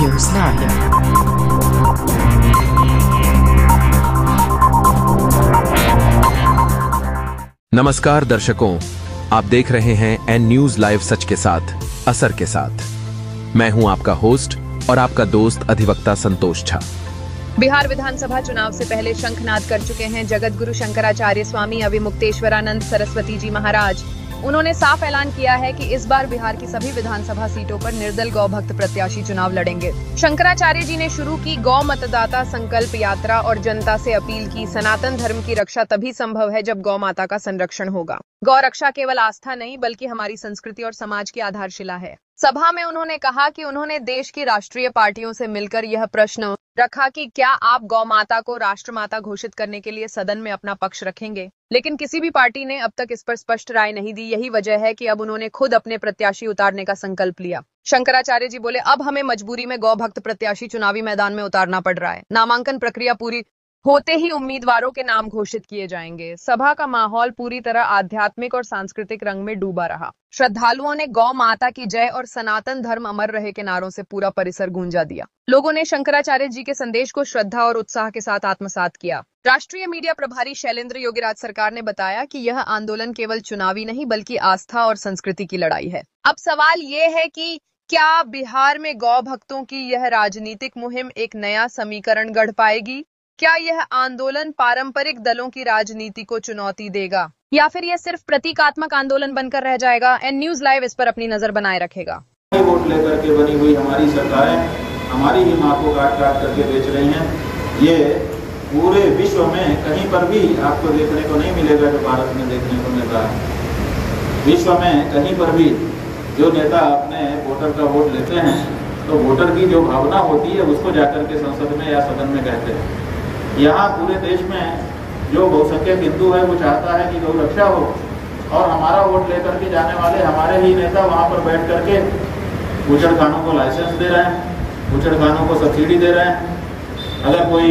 News Live। नमस्कार दर्शकों, आप देख रहे हैं एन न्यूज लाइव सच के साथ, असर के साथ। मैं हूं आपका होस्ट और आपका दोस्त अधिवक्ता संतोष झा। बिहार विधानसभा चुनाव से पहले शंखनाद कर चुके हैं जगत गुरु शंकराचार्य स्वामी अविमुक्तेश्वरानंद सरस्वती जी महाराज। उन्होंने साफ ऐलान किया है कि इस बार बिहार की सभी विधानसभा सीटों पर निर्दल गौ भक्त प्रत्याशी चुनाव लड़ेंगे। शंकराचार्य जी ने शुरू की गौ मतदाता संकल्प यात्रा और जनता से अपील की, सनातन धर्म की रक्षा तभी संभव है जब गौ माता का संरक्षण होगा। गौ रक्षा केवल आस्था नहीं बल्कि हमारी संस्कृति और समाज की आधारशिला है। सभा में उन्होंने कहा कि उन्होंने देश की राष्ट्रीय पार्टियों से मिलकर यह प्रश्न रखा कि क्या आप गौ माता को राष्ट्रमाता घोषित करने के लिए सदन में अपना पक्ष रखेंगे, लेकिन किसी भी पार्टी ने अब तक इस पर स्पष्ट राय नहीं दी। यही वजह है कि अब उन्होंने खुद अपने प्रत्याशी उतारने का संकल्प लिया। शंकराचार्य जी बोले, अब हमें मजबूरी में गौ भक्त प्रत्याशी चुनावी मैदान में उतारना पड़ रहा है। नामांकन प्रक्रिया पूरी होते ही उम्मीदवारों के नाम घोषित किए जाएंगे। सभा का माहौल पूरी तरह आध्यात्मिक और सांस्कृतिक रंग में डूबा रहा। श्रद्धालुओं ने गौ माता की जय और सनातन धर्म अमर रहे के नारों से पूरा परिसर गूंजा दिया। लोगों ने शंकराचार्य जी के संदेश को श्रद्धा और उत्साह के साथ आत्मसात किया। राष्ट्रीय मीडिया प्रभारी शैलेंद्र योगीराज सरकार ने बताया कि यह आंदोलन केवल चुनावी नहीं बल्कि आस्था और संस्कृति की लड़ाई है। अब सवाल ये है कि क्या बिहार में गौ भक्तों की यह राजनीतिक मुहिम एक नया समीकरण गढ़ पाएगी? क्या यह आंदोलन पारंपरिक दलों की राजनीति को चुनौती देगा या फिर यह सिर्फ प्रतीकात्मक आंदोलन बनकर रह जाएगा? एन न्यूज लाइव इस पर अपनी नजर बनाए रखेगा। वोट लेकर के बनी हुई हमारी सरकारें हमारी ही मां को काट काट करके बेच रही हैं। ये पूरे विश्व में कहीं पर भी आपको देखने को नहीं मिलेगा जो भारत में देखने को मिल रहा है। विश्व में कहीं पर भी जो नेता अपने वोटर का वोट लेते हैं तो वोटर की जो भावना होती है उसको जाकर के संसद में या सदन में कहते हैं। यहाँ पूरे देश में जो बहुसंख्यक हिंदू है वो चाहता है कि गौ रक्षा हो, और हमारा वोट लेकर के जाने वाले हमारे ही नेता वहाँ पर बैठ करके बूचड़खानों को लाइसेंस दे रहे हैं, बूचड़खानों को सब्सिडी दे रहे हैं। अगर कोई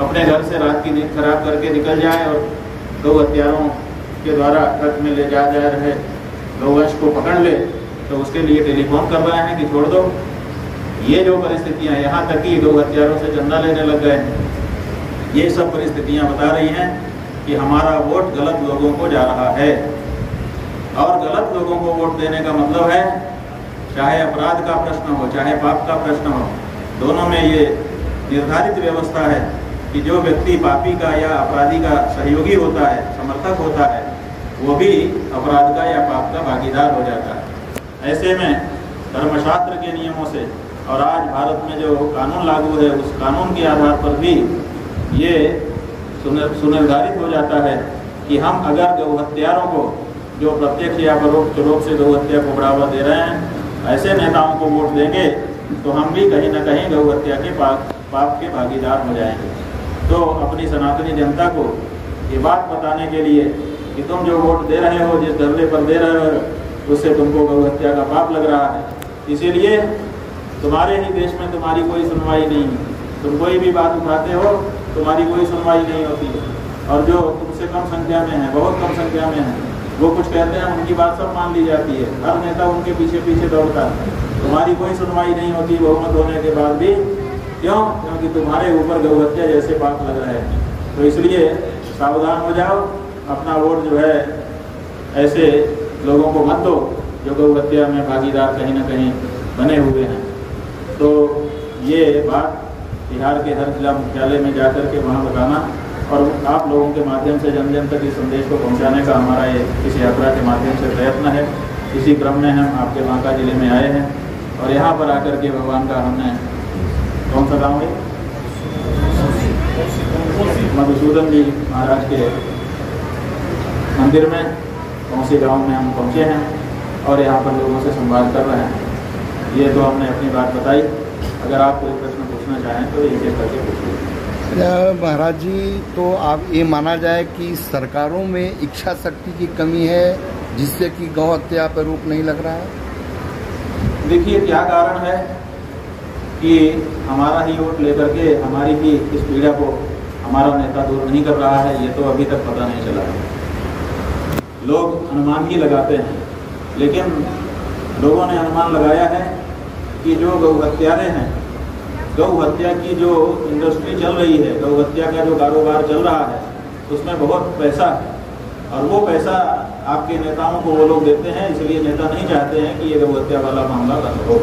अपने घर से रात की नींद खराब करके निकल जाए और गौ हत्यारों के द्वारा ट्रक में ले जा रहे गौवंश को पकड़ ले तो उसके लिए टेलीफोन कर रहे हैं कि छोड़ दो। ये जो परिस्थितियां, यहाँ तक कि गौ हत्यारों से चंदा लेने लग गए, ये सब परिस्थितियां बता रही हैं कि हमारा वोट गलत लोगों को जा रहा है। और गलत लोगों को वोट देने का मतलब है, चाहे अपराध का प्रश्न हो चाहे पाप का प्रश्न हो, दोनों में ये निर्धारित व्यवस्था है कि जो व्यक्ति पापी का या अपराधी का सहयोगी होता है, समर्थक होता है, वो भी अपराध का या पाप का भागीदार हो जाता है। ऐसे में धर्मशास्त्र के नियमों से और आज भारत में जो कानून लागू है उस कानून के आधार पर भी ये सुनिर्धारित हो जाता है कि हम अगर गौ हत्यारों को, जो प्रत्यक्ष या परोक्ष रूप से गौ हत्या को बढ़ावा दे रहे हैं, ऐसे नेताओं को वोट देंगे तो हम भी कहीं न कहीं गौ हत्या के पाप के भागीदार हो जाएंगे। तो अपनी सनातनी जनता को ये बात बताने के लिए कि तुम जो वोट दे रहे हो, जिस धरने पर दे रहे हो, उससे तुमको गौ हत्या का पाप लग रहा है। इसीलिए तुम्हारे ही देश में तुम्हारी कोई सुनवाई नहीं है। तुम कोई भी बात उठाते हो, तुम्हारी कोई सुनवाई नहीं होती है। और जो तुमसे कम संख्या में है, बहुत कम संख्या में है, वो कुछ कहते हैं, उनकी बात सब मान ली जाती है। हर नेता उनके पीछे पीछे दौड़ता है। तुम्हारी कोई सुनवाई नहीं होती बहुमत होने के बाद भी। क्यों? क्योंकि तुम्हारे ऊपर गौ हत्या जैसे पाप लग रहे हैं। तो इसलिए सावधान हो जाओ, अपना वोट जो है ऐसे लोगों को मत दो जो गौ हत्या में भागीदार कहीं ना कहीं बने हुए हैं। तो ये बात बिहार के हर जिला मुख्यालय में जाकर के वहाँ बताना और आप लोगों के माध्यम से जन जन तक इस संदेश को पहुँचाने का हमारा ये इस यात्रा के माध्यम से प्रयत्न है। इसी क्रम में हम आपके बांका जिले में आए हैं और यहाँ पर आकर के भगवान का हमने कौन सा गाँव है, मधुसूदन जी महाराज के मंदिर में, कौन गाँव में हम पहुँचे हैं और यहाँ पर लोगों से संवाद कर रहे हैं। ये तो हमने अपनी बात बताई। अगर आप कोई प्रश्न पूछना चाहें तो एक एक करके पूछिए। महाराज जी, तो आप ये माना जाए कि सरकारों में इच्छा शक्ति की कमी है जिससे कि गौ हत्या पर रोक नहीं लग रहा है? देखिए, क्या कारण है कि हमारा ही वोट लेकर के हमारी ही इस पीड़ा को हमारा नेता दूर नहीं कर रहा है, ये तो अभी तक पता नहीं चला है। लोग अनुमान ही लगाते हैं, लेकिन लोगों ने अनुमान लगाया है कि जो गौ हत्यारे हैं, गौ हत्या की जो इंडस्ट्री चल रही है, गौ हत्या का जो कारोबार चल रहा है, उसमें बहुत पैसा है और वो पैसा आपके नेताओं को वो लोग देते हैं। इसलिए नेता नहीं चाहते हैं कि ये गौ हत्या वाला मामला बंद हो।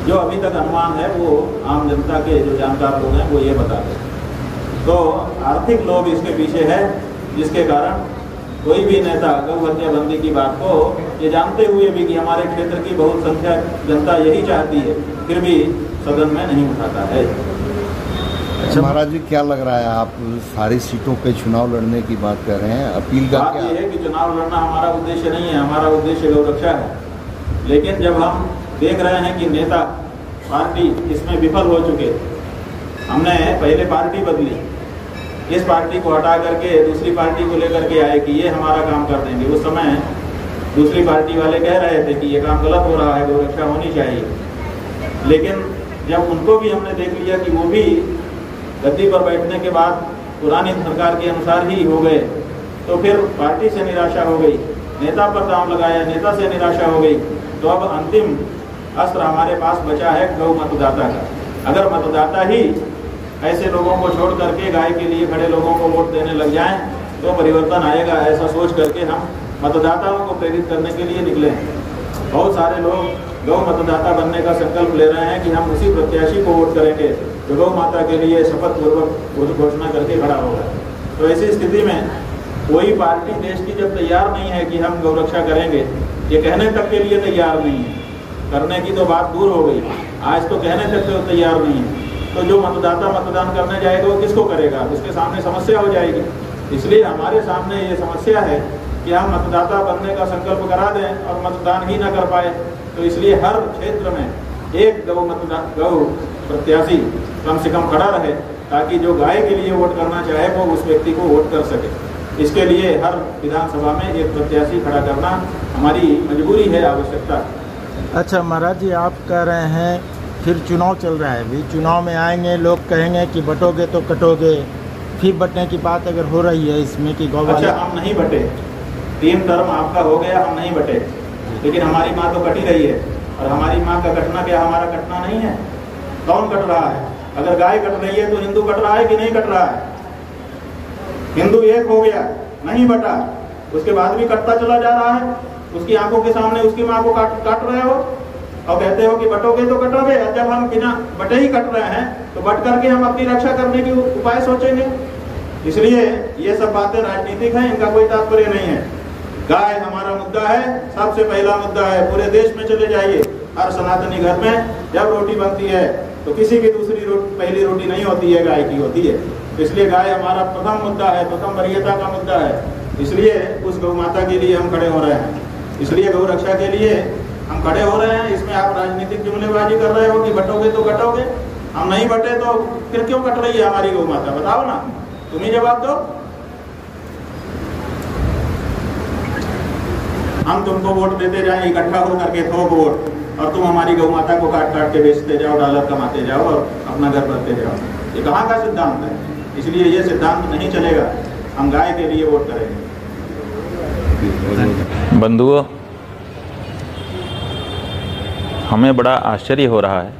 जो अभी तक अनुमान है वो आम जनता के जो जानकार लोग हैं वो ये बताते हैं। तो आर्थिक लोभ इसके पीछे है, जिसके कारण कोई भी नेता गौ हत्या बंदी की बात को ये जानते हुए भी कि हमारे क्षेत्र की बहुत संख्या जनता यही चाहती है, फिर भी सदन में नहीं उठाता है। अच्छा महाराज जी, क्या लग रहा है, आप सारी सीटों पे चुनाव लड़ने की बात कर रहे हैं, अपील का बात ये है कि चुनाव लड़ना हमारा उद्देश्य नहीं है, हमारा उद्देश्य गौ रक्षा है। लेकिन जब हम देख रहे हैं कि नेता पार्टी इसमें विफल हो चुके, हमने पहले पार्टी बदली, इस पार्टी को हटा करके दूसरी पार्टी को लेकर के आए कि ये हमारा काम कर देंगे। उस समय दूसरी पार्टी वाले कह रहे थे कि ये काम गलत हो रहा है, गौ रक्षा होनी चाहिए। लेकिन जब उनको भी हमने देख लिया कि वो भी गद्दी पर बैठने के बाद पुरानी सरकार के अनुसार ही हो गए, तो फिर पार्टी से निराशा हो गई, नेता पर दाम लगाया, नेता से निराशा हो गई। तो अब अंतिम अस्त्र हमारे पास बचा है गौ मतदाता का। अगर मतदाता ही ऐसे लोगों को छोड़ करके गाय के लिए खड़े लोगों को वोट देने लग जाएं तो परिवर्तन आएगा, ऐसा सोच करके हम मतदाताओं को प्रेरित करने के लिए निकले हैं। बहुत सारे लोग गौ मतदाता बनने का संकल्प ले रहे हैं कि हम उसी प्रत्याशी को वोट करेंगे जो गौ माता के लिए शपथ पूर्वक घोषणा करके खड़ा होगा। तो ऐसी स्थिति में कोई पार्टी देश की जब तैयार नहीं है कि हम गौ रक्षा करेंगे, ये कहने तक के लिए तैयार नहीं है, करने की तो बात दूर हो गई, आज तो कहने तक तो तैयार नहीं है, तो जो मतदाता मतदान करने जाएगा वो किसको करेगा, उसके सामने समस्या हो जाएगी। इसलिए हमारे सामने ये समस्या है कि हम मतदाता बनने का संकल्प करा दें और मतदान ही न कर पाए। तो इसलिए हर क्षेत्र में एक गौ प्रत्याशी कम से कम खड़ा रहे, ताकि जो गाय के लिए वोट करना चाहे वो उस व्यक्ति को वोट कर सके। इसके लिए हर विधानसभा में एक प्रत्याशी खड़ा करना हमारी मजबूरी है, आवश्यकता है। अच्छा महाराज जी, आप कह रहे हैं फिर चुनाव चल रहा है, भी चुनाव में आएंगे, लोग कहेंगे कि बटोगे तो कटोगे, फिर बटने की बात अगर हो रही है इसमें कि गौ। अच्छा, हम नहीं बटे, 3 टर्म आपका हो गया, हम नहीं बटे, लेकिन हमारी माँ तो कटी रही है। और हमारी माँ का कटना क्या हमारा कटना नहीं है? कौन कट रहा है? अगर गाय कट रही है तो हिंदू कट रहा है कि नहीं कट रहा है? हिंदू एक हो गया, नहीं बटा, उसके बाद भी कटता चला जा रहा है। उसकी आंखों के सामने उसकी माँ को काट रहे हो और कहते हो कि बटोगे तो कटोगे। और जब हम बिना बटे ही कट रहे हैं तो बट करके हम अपनी रक्षा करने की उपाय सोचेंगे। इसलिए ये सब बातें राजनीतिक हैं, इनका कोई तात्पर्य नहीं है। गाय हमारा मुद्दा है, सबसे पहला मुद्दा है। पूरे देश में चले जाइए, हर सनातनी घर में जब रोटी बनती है तो किसी की दूसरी पहली रोटी नहीं होती है, गाय की होती है। इसलिए गाय हमारा प्रथम मुद्दा है, प्रथम वरीयता का मुद्दा है। इसलिए उस गौ माता के लिए हम खड़े हो रहे हैं, इसलिए गौ रक्षा के लिए हम खड़े हो रहे हैं। इसमें आप राजनीतिक जुमलेबाजी कर रहे हो कि बटोगे तो कटोगे, हम नहीं बटे तो फिर क्यों कट रही है हमारी गौ माता? बताओ ना, तुम ही जवाब दो। हम तुमको वोट देते जाए इकट्ठा हो करके, थोक वोट, और तुम हमारी गौ माता को काट काट के बेचते जाओ, डॉलर कमाते जाओ और अपना घर भरते जाओ। ये कहाँ का सिद्धांत है? इसलिए ये सिद्धांत नहीं चलेगा, हम गाय के लिए वोट करेंगे। बंधुओं, हमें बड़ा आश्चर्य हो रहा है।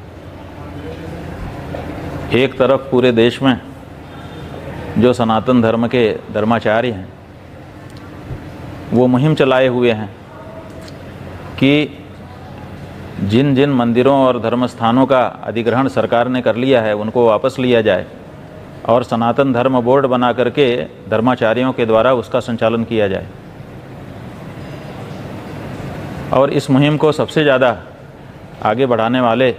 एक तरफ पूरे देश में जो सनातन धर्म के धर्माचार्य हैं वो मुहिम चलाए हुए हैं कि जिन जिन मंदिरों और धर्म स्थानों का अधिग्रहण सरकार ने कर लिया है उनको वापस लिया जाए और सनातन धर्म बोर्ड बना करके धर्माचार्यों के द्वारा उसका संचालन किया जाए। और इस मुहिम को सबसे ज़्यादा आगे बढ़ाने वाले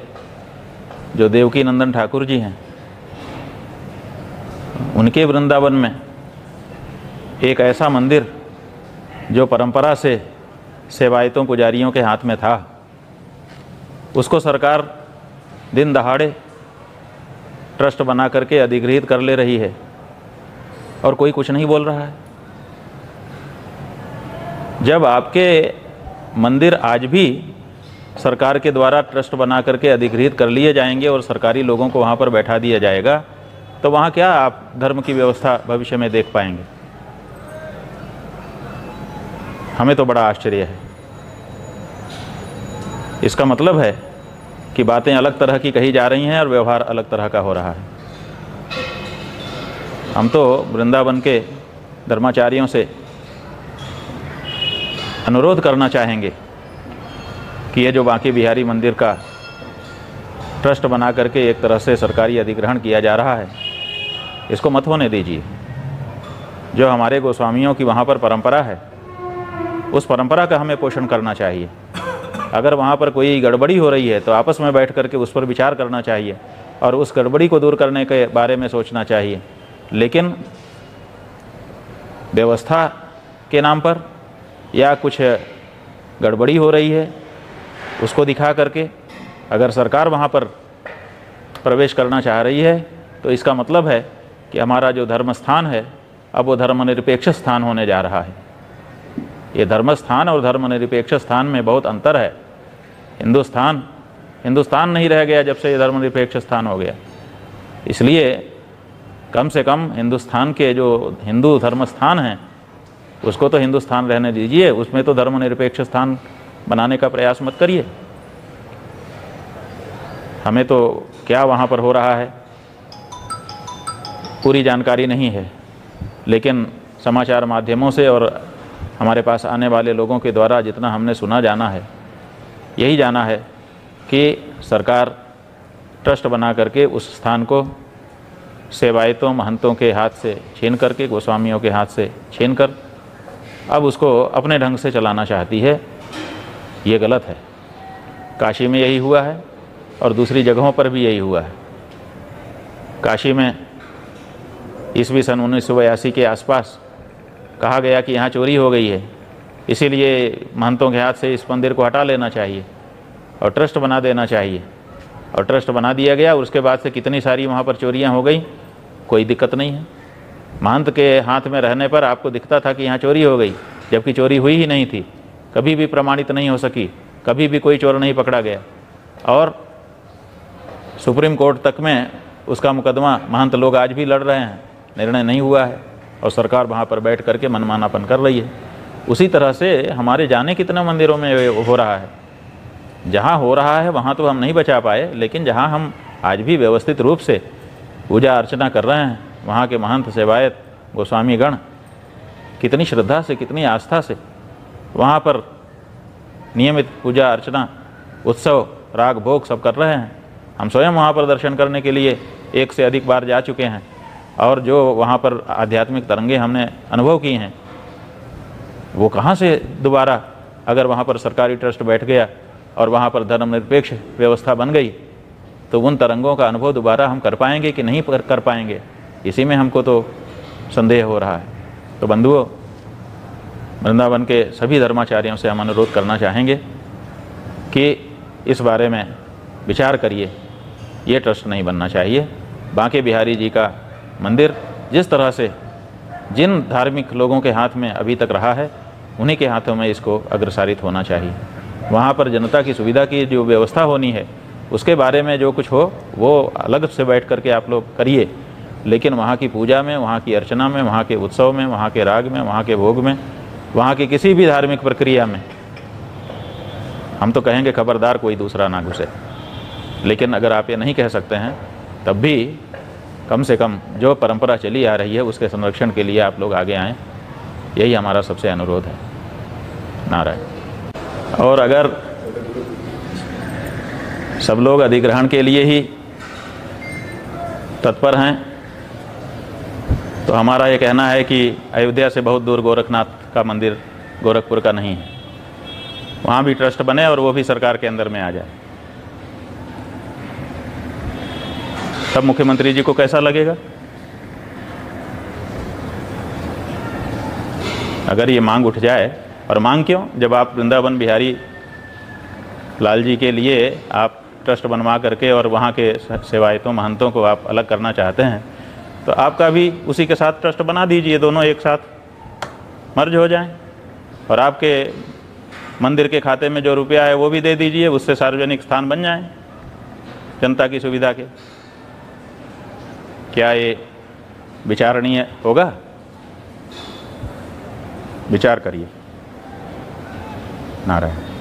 जो देवकी नंदन ठाकुर जी हैं, उनके वृंदावन में एक ऐसा मंदिर जो परंपरा से सेवायतों पुजारियों के हाथ में था, उसको सरकार दिन दहाड़े ट्रस्ट बना करके अधिग्रहित कर ले रही है और कोई कुछ नहीं बोल रहा है। जब आपके मंदिर आज भी सरकार के द्वारा ट्रस्ट बना करके अधिग्रहित कर लिए जाएंगे और सरकारी लोगों को वहाँ पर बैठा दिया जाएगा, तो वहाँ क्या आप धर्म की व्यवस्था भविष्य में देख पाएंगे? हमें तो बड़ा आश्चर्य है। इसका मतलब है कि बातें अलग तरह की कही जा रही हैं और व्यवहार अलग तरह का हो रहा है। हम तो वृंदावन के धर्माचार्यों से अनुरोध करना चाहेंगे कि ये जो बांके बिहारी मंदिर का ट्रस्ट बना करके एक तरह से सरकारी अधिग्रहण किया जा रहा है, इसको मत होने दीजिए। जो हमारे गोस्वामियों की वहाँ पर परंपरा है, उस परंपरा का हमें पोषण करना चाहिए। अगर वहाँ पर कोई गड़बड़ी हो रही है तो आपस में बैठ करके उस पर विचार करना चाहिए और उस गड़बड़ी को दूर करने के बारे में सोचना चाहिए। लेकिन व्यवस्था के नाम पर या कुछ गड़बड़ी हो रही है उसको दिखा करके अगर सरकार वहाँ पर प्रवेश करना चाह रही है तो इसका मतलब है कि हमारा जो धर्म स्थान है अब वो धर्मनिरपेक्ष स्थान होने जा रहा है। ये धर्म स्थान और धर्मनिरपेक्ष स्थान में बहुत अंतर है। हिंदुस्तान नहीं रह गया जब से ये धर्मनिरपेक्ष स्थान हो गया। इसलिए कम से कम हिंदुस्तान के जो हिंदू धर्म स्थान हैं उसको तो हिंदुस्तान रहने दीजिए, उसमें तो धर्मनिरपेक्ष स्थान बनाने का प्रयास मत करिए। हमें तो क्या वहाँ पर हो रहा है पूरी जानकारी नहीं है, लेकिन समाचार माध्यमों से और हमारे पास आने वाले लोगों के द्वारा जितना हमने सुना जाना है, यही जाना है कि सरकार ट्रस्ट बना करके उस स्थान को सेवायतों महंतों के हाथ से छीन करके, गोस्वामियों के हाथ से छीन कर अब उसको अपने ढंग से चलाना चाहती है। ये गलत है। काशी में यही हुआ है और दूसरी जगहों पर भी यही हुआ है। काशी में ईस्वी सन 1982 के आसपास कहा गया कि यहाँ चोरी हो गई है, इसीलिए महंतों के हाथ से इस मंदिर को हटा लेना चाहिए और ट्रस्ट बना देना चाहिए। और ट्रस्ट बना दिया गया। उसके बाद से कितनी सारी वहाँ पर चोरियाँ हो गई, कोई दिक्कत नहीं है। महंत के हाथ में रहने पर आपको दिखता था कि यहाँ चोरी हो गई, जबकि चोरी हुई ही नहीं थी, कभी भी प्रमाणित नहीं हो सकी, कभी भी कोई चोर नहीं पकड़ा गया। और सुप्रीम कोर्ट तक में उसका मुकदमा महंत लोग आज भी लड़ रहे हैं, निर्णय नहीं हुआ है और सरकार वहाँ पर बैठ करके मनमानापन कर रही है। उसी तरह से हमारे जाने कितने मंदिरों में हो रहा है। जहाँ हो रहा है वहाँ तो हम नहीं बचा पाए, लेकिन जहाँ हम आज भी व्यवस्थित रूप से पूजा अर्चना कर रहे हैं, वहाँ के महंत सेवायत गोस्वामी गण कितनी श्रद्धा से, कितनी आस्था से वहाँ पर नियमित पूजा अर्चना, उत्सव, राग भोग सब कर रहे हैं। हम स्वयं वहाँ पर दर्शन करने के लिए एक से अधिक बार जा चुके हैं और जो वहाँ पर आध्यात्मिक तरंगे हमने अनुभव की हैं, वो कहाँ से दोबारा अगर वहाँ पर सरकारी ट्रस्ट बैठ गया और वहाँ पर धर्मनिरपेक्ष व्यवस्था बन गई तो उन तरंगों का अनुभव दोबारा हम कर पाएंगे कि नहीं कर पाएंगे, इसी में हमको तो संदेह हो रहा है। तो बंधुओं, वृंदावन के सभी धर्माचार्यों से हम अनुरोध करना चाहेंगे कि इस बारे में विचार करिए। ये ट्रस्ट नहीं बनना चाहिए। बांके बिहारी जी का मंदिर जिस तरह से जिन धार्मिक लोगों के हाथ में अभी तक रहा है, उन्हीं के हाथों में इसको अग्रसारित होना चाहिए। वहाँ पर जनता की सुविधा की जो व्यवस्था होनी है उसके बारे में जो कुछ हो वो अलग से बैठ करके आप लोग करिए, लेकिन वहाँ की पूजा में, वहाँ की अर्चना में, वहाँ के उत्सव में, वहाँ के राग में, वहाँ के भोग में, वहाँ की किसी भी धार्मिक प्रक्रिया में हम तो कहेंगे खबरदार कोई दूसरा ना घुसे। लेकिन अगर आप ये नहीं कह सकते हैं तब भी कम से कम जो परंपरा चली आ रही है उसके संरक्षण के लिए आप लोग आगे आएँ, यही हमारा सबसे अनुरोध है। नारायण। और अगर सब लोग अधिग्रहण के लिए ही तत्पर हैं तो हमारा ये कहना है कि अयोध्या से बहुत दूर गोरखनाथ का मंदिर गोरखपुर का नहीं है, वहाँ भी ट्रस्ट बने और वो भी सरकार के अंदर में आ जाए। तब मुख्यमंत्री जी को कैसा लगेगा? अगर ये मांग उठ जाए, और मांग क्यों, जब आप वृंदावन बिहारी लाल जी के लिए आप ट्रस्ट बनवा करके और वहाँ के सेवायतों महंतों को आप अलग करना चाहते हैं तो आपका भी उसी के साथ ट्रस्ट बना दीजिए, दोनों एक साथ मर्ज हो जाएं और आपके मंदिर के खाते में जो रुपया है वो भी दे दीजिए, उससे सार्वजनिक स्थान बन जाएं जनता की सुविधा के। क्या ये विचारणीय होगा? विचार करिए। नारायण।